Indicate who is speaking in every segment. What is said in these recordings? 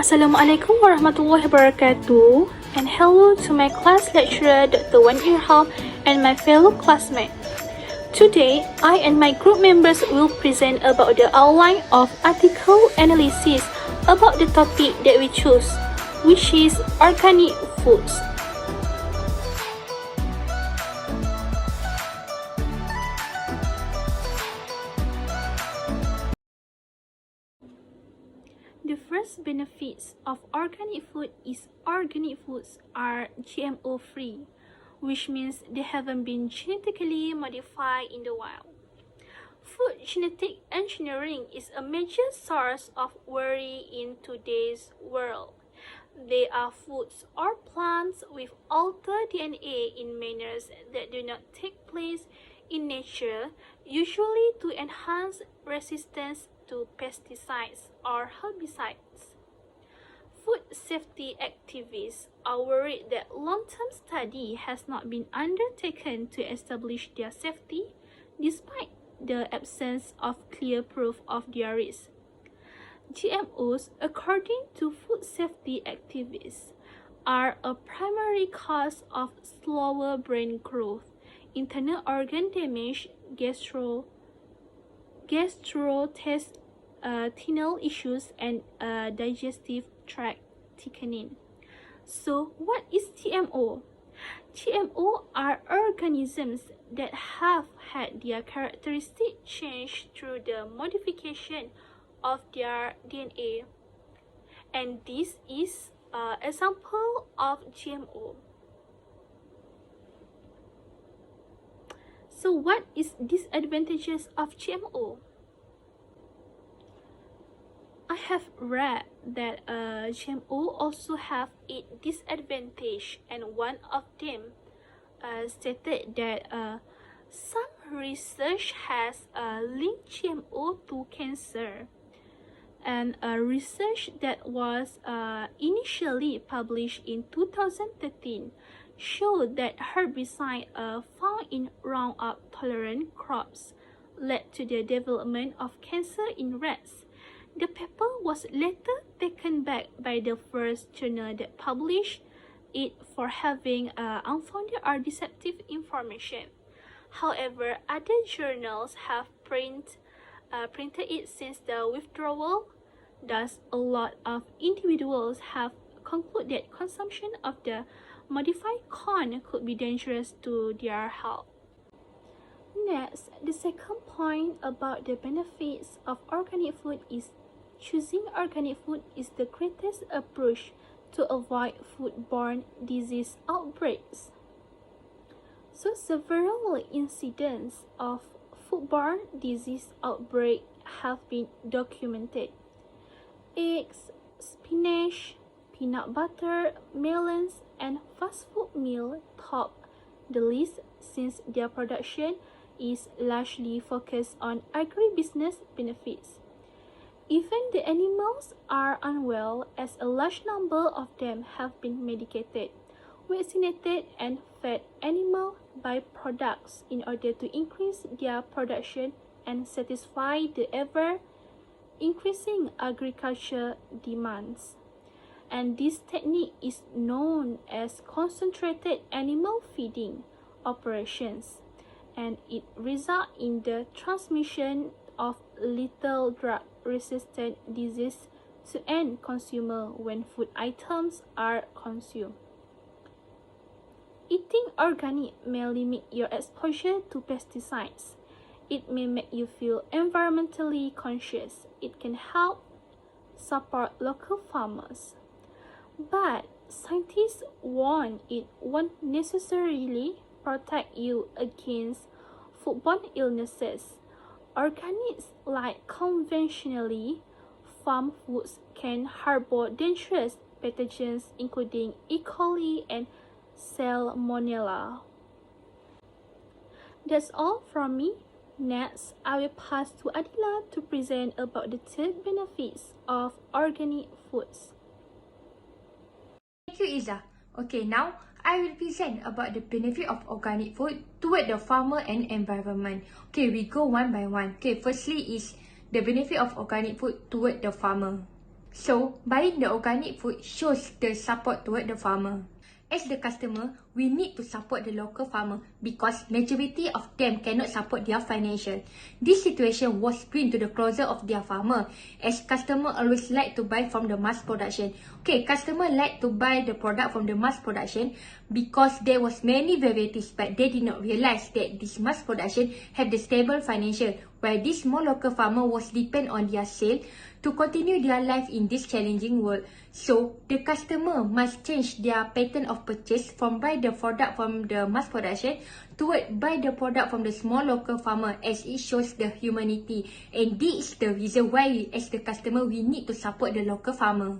Speaker 1: Assalamualaikum warahmatullahi wabarakatuh, and hello to my class lecturer Dr.Wan Irham and my fellow classmates. Today, I and my group members will present about the outline of article analysis about the topic that we choose, which is organic foods. The first benefits of organic food is organic foods are GMO free, which means they haven't been genetically modified in the wild. Food genetic engineering is a major source of worry in today's world. They are foods or plants with altered DNA in manners that do not take place in nature, usually to enhance resistance to pesticides or herbicides. Food safety activists are worried that long-term study has not been undertaken to establish their safety, despite the absence of clear proof of their risk. GMOs, according to food safety activists, are a primary cause of slower brain growth, internal organ damage, gastrointestinal issues, and digestive tract thickening. So, what is GMO? GMO are organisms that have had their characteristic changed through the modification of their DNA, and this is an example of GMO. So what is disadvantages of GMO? I have read that GMO also have a disadvantage, and one of them stated that some research has linked GMO to cancer. And research that was initially published in 2013 showed that herbicide found in Roundup-tolerant crops led to the development of cancer in rats. The paper was later taken back by the first journal that published it for having unfounded or deceptive information. However, other journals have printed it since the withdrawal. Thus, a lot of individuals have concluded that consumption of the modified corn could be dangerous to their health. Next, the second point about the benefits of organic food is choosing organic food is the greatest approach to avoid foodborne disease outbreaks. So, several incidents of foodborne disease outbreak have been documented. Eggs, spinach, peanut butter, melons, and fast food meal top the list since their production is largely focused on agribusiness benefits. Even the animals are unwell, as a large number of them have been medicated, vaccinated, and fed animal byproducts in order to increase their production and satisfy the ever-increasing agriculture demands. And this technique is known as concentrated animal feeding operations, and it results in the transmission of lethal drug-resistant disease to end consumer when food items are consumed. Eating organic may limit your exposure to pesticides. It may make you feel environmentally conscious. It can help support local farmers. But scientists warn it won't necessarily protect you against foodborne illnesses. Organics, like conventionally farmed foods, can harbor dangerous pathogens including E. coli and Salmonella. That's all from me. Next, I will pass to Adila to present about the third benefits of organic foods.
Speaker 2: Thank you, Iza. Okay, now I will present about the benefit of organic food toward the farmer and environment. Okay, we go one by one. Okay, firstly is the benefit of organic food toward the farmer. So, buying the organic food shows the support toward the farmer. As the customer, we need to support the local farmer because majority of them cannot support their financial. This situation was bring to the closer of their farmer as customer always like to buy from the mass production. Okay, customer like to buy the product from the mass production because there was many varieties but they did not realize that this mass production have the stable financial while this small local farmer was depend on their sale to continue their life in this challenging world. So, the customer must change their pattern of purchase from buy the product from the mass production toward buy the product from the small local farmer as it shows the humanity. And this is the reason why as the customer we need to support the local farmer.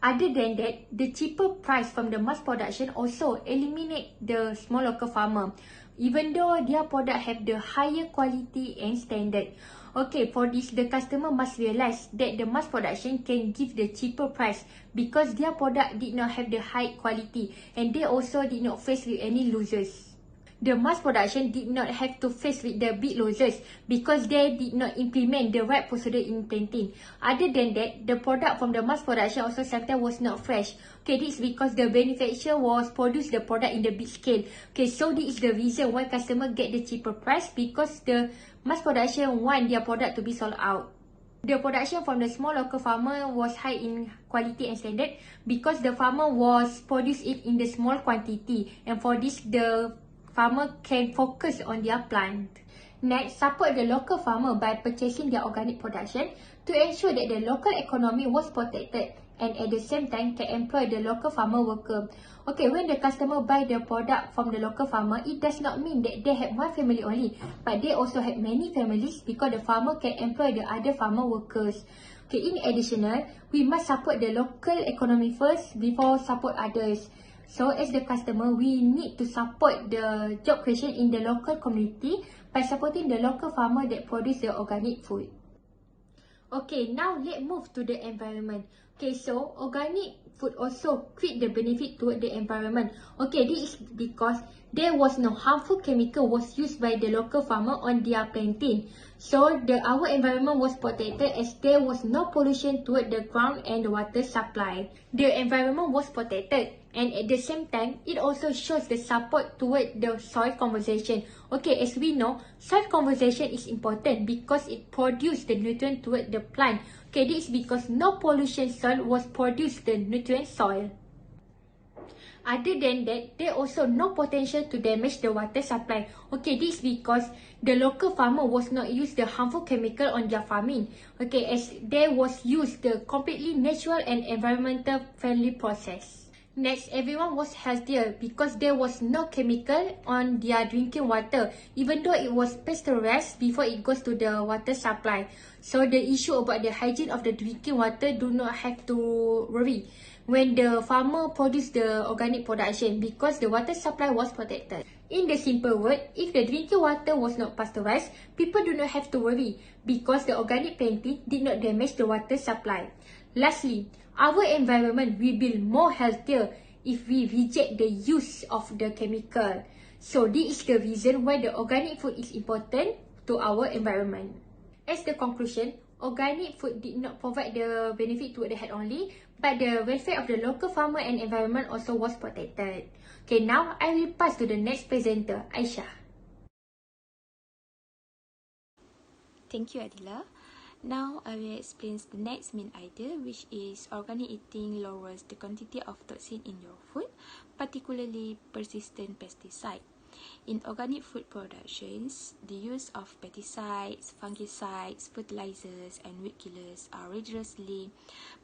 Speaker 2: Other than that, the cheaper price from the mass production also eliminate the small local farmer even though their product have the higher quality and standard. Okay, for this, the customer must realize that the mass production can give the cheaper price because their product did not have the high quality and they also did not face with any losers. The mass production did not have to face with the big losses because they did not implement the right procedure in planting. Other than that, the product from the mass production also sometimes was not fresh. Okay, this is because the manufacturer was produce the product in the big scale. Okay, so this is the reason why customer get the cheaper price because the mass production want their product to be sold out. The production from the small local farmer was high in quality and standard because the farmer was produce it in the small quantity and for this the farmer can focus on their plant. Next, support the local farmer by purchasing their organic production to ensure that the local economy was protected and at the same time can employ the local farmer worker. Okay, when the customer buy the product from the local farmer, it does not mean that they have one family only, but they also have many families because the farmer can employ the other farmer workers. Okay, in additional, we must support the local economy first before support others. So as the customer, we need to support the job creation in the local community by supporting the local farmer that produce the organic food. Okay, now let's move to the environment. Okay, so organic food also create the benefit toward the environment. Okay, this is because there was no harmful chemical was used by the local farmer on their planting. So our environment was protected as there was no pollution toward the ground and the water supply. The environment was protected and at the same time, it also shows the support toward the soil conservation. Okay, as we know, soil conservation is important because it produces the nutrient toward the plant. Okay, this is because no pollution soil was produced the nutrient soil. Other than that, there also no potential to damage the water supply. Okay, this is because the local farmer was not use the harmful chemical on their farming. Okay, as they was used the completely natural and environmental friendly process. Next, everyone was healthier because there was no chemical on their drinking water, even though it was pasteurized before it goes to the water supply. So the issue about the hygiene of the drinking water do not have to worry when the farmer produce the organic production because the water supply was protected. In the simple word, if the drinking water was not pasteurized, people do not have to worry because the organic planting did not damage the water supply. Lastly, our environment will be more healthier if we reject the use of the chemical. So this is the reason why the organic food is important to our environment. As the conclusion, organic food did not provide the benefit to the head only, but the welfare of the local farmer and environment also was protected. Okay, now I will pass to the next presenter, Aisha.
Speaker 3: Thank you, Adila. Now I will explain the next main idea, which is organic eating lowers the quantity of toxin in your food, particularly persistent pesticide. In organic food productions, the use of pesticides, fungicides, fertilizers, and weed killers are rigorously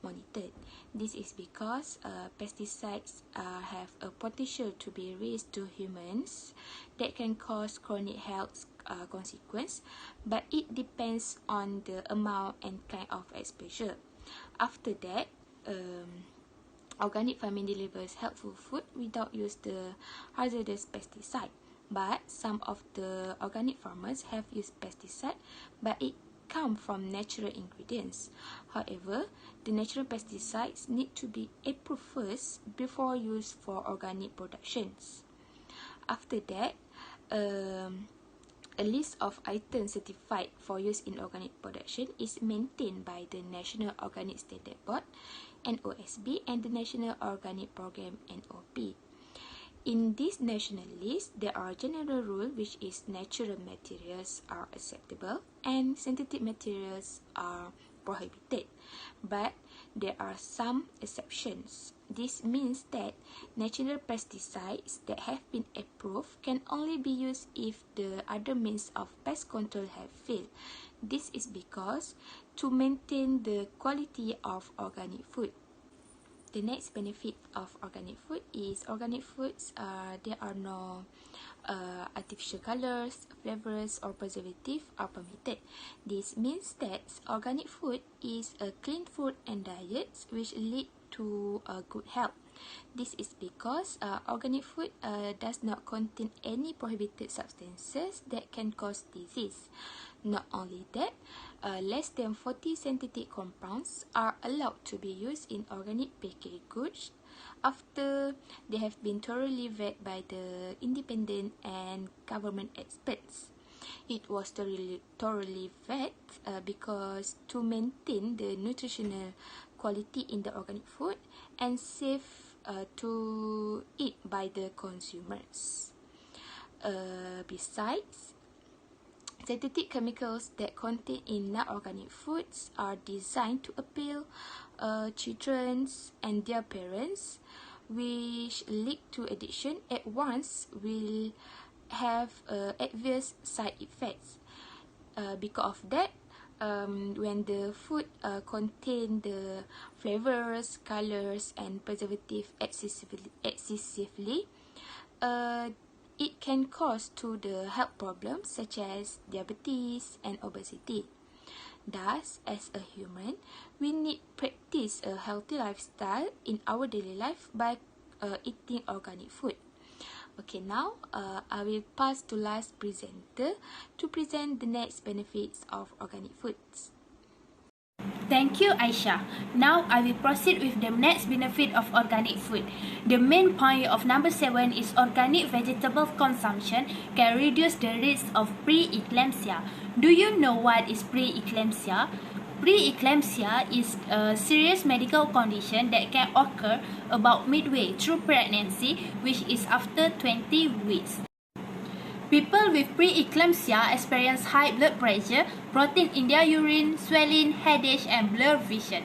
Speaker 3: monitored. This is because pesticides have a potential to be raised to humans that can cause chronic health consequence, but it depends on the amount and kind of exposure. After that, organic farming delivers helpful food without use the hazardous pesticide. But some of the organic farmers have used pesticide, but it come from natural ingredients. However, the natural pesticides need to be approved first before use for organic productions. After that, A list of items certified for use in organic production is maintained by the National Organic Standard Board, NOSB, and the National Organic Program, NOP. In this national list, there are general rules, which is natural materials are acceptable and synthetic materials are prohibited. But there are some exceptions. This means that natural pesticides that have been approved can only be used if the other means of pest control have failed. This is because to maintain the quality of organic food. The next benefit of organic food is organic foods, there are no artificial colors, flavors or preservative are permitted. This means that organic food is a clean food and diets which lead to good health. This is because organic food does not contain any prohibited substances that can cause disease. Not only that, less than 40 synthetic compounds are allowed to be used in organic packaged goods after they have been thoroughly vetted by the independent and government experts. It was thoroughly vetted because to maintain the nutritional quality in the organic food and safe to eat by the consumers. Besides, synthetic chemicals that contain in non-organic foods are designed to appeal children and their parents, which lead to addiction at once will have adverse side effects. Because of that, when the food contain the flavors, colors and preservative excessively, it can cause to the health problems such as diabetes and obesity. Thus, as a human, we need practice a healthy lifestyle in our daily life by eating organic food. Okay, now I will pass to last presenter to present the next benefits of organic foods.
Speaker 1: Thank you, Aisha. Now I will proceed with the next benefit of organic food. The main point of number 7 is organic vegetable consumption can reduce the risk of pre-eclampsia. Do you know what is pre-eclampsia? Pre-eclampsia is a serious medical condition that can occur about midway through pregnancy, which is after 20 weeks. People with pre-eclampsia experience high blood pressure, protein in their urine, swelling, headache, and blurred vision.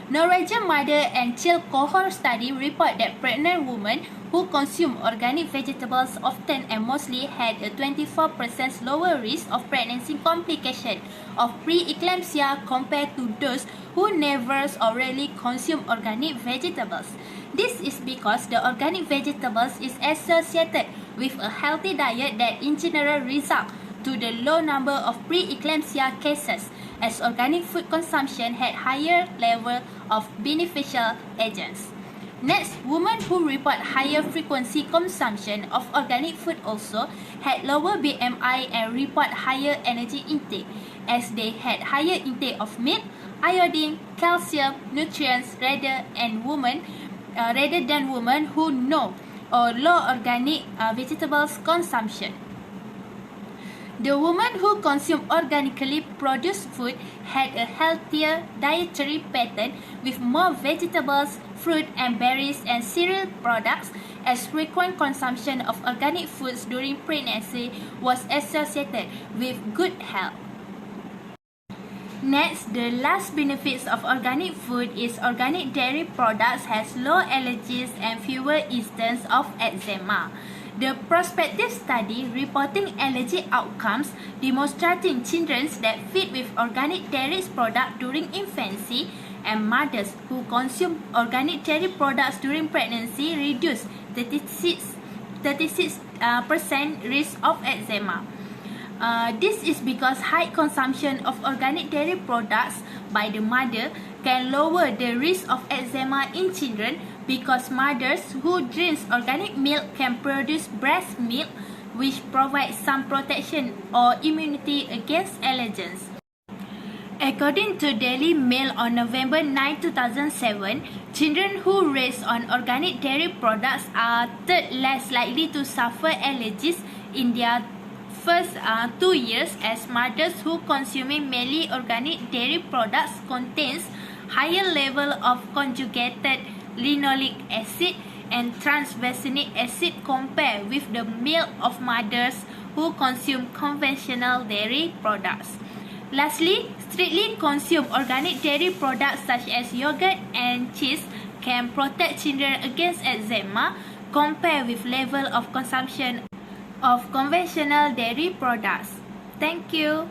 Speaker 1: Norwegian mother and child cohort study report that pregnant women who consume organic vegetables often and mostly had a 24% lower risk of pregnancy complication of pre-eclampsia compared to those who never or rarely consume organic vegetables. This is because the organic vegetables is associated with a healthy diet that in general result to the low number of pre-eclampsia cases, as organic food consumption had higher level of beneficial agents. Next, women who report higher frequency consumption of organic food also had lower BMI and report higher energy intake, as they had higher intake of meat, iodine, calcium, nutrients rather than women who no or low organic vegetables consumption. The women who consume organically produced food had a healthier dietary pattern with more vegetables, fruit and berries and cereal products, as frequent consumption of organic foods during pregnancy was associated with good health. Next, the last benefits of organic food is organic dairy products has low allergies and fewer instances of eczema. The prospective study reporting allergy outcomes demonstrating children that feed with organic dairy products during infancy and mothers who consume organic dairy products during pregnancy reduce 36% risk of eczema. This is because high consumption of organic dairy products by the mother can lower the risk of eczema in children, because mothers who drink organic milk can produce breast milk, which provides some protection or immunity against allergens. According to Daily Mail on November 9, 2007, children who raised on organic dairy products are third less likely to suffer allergies in their
Speaker 4: first 2 years, as mothers who consuming mainly organic dairy products contains higher level of conjugated linoleic acid and transvasinic acid compared with the milk of mothers who consume conventional dairy products. Lastly, strictly consume organic dairy products such as yogurt and cheese can protect children against eczema compared with level of consumption of conventional dairy products. Thank you.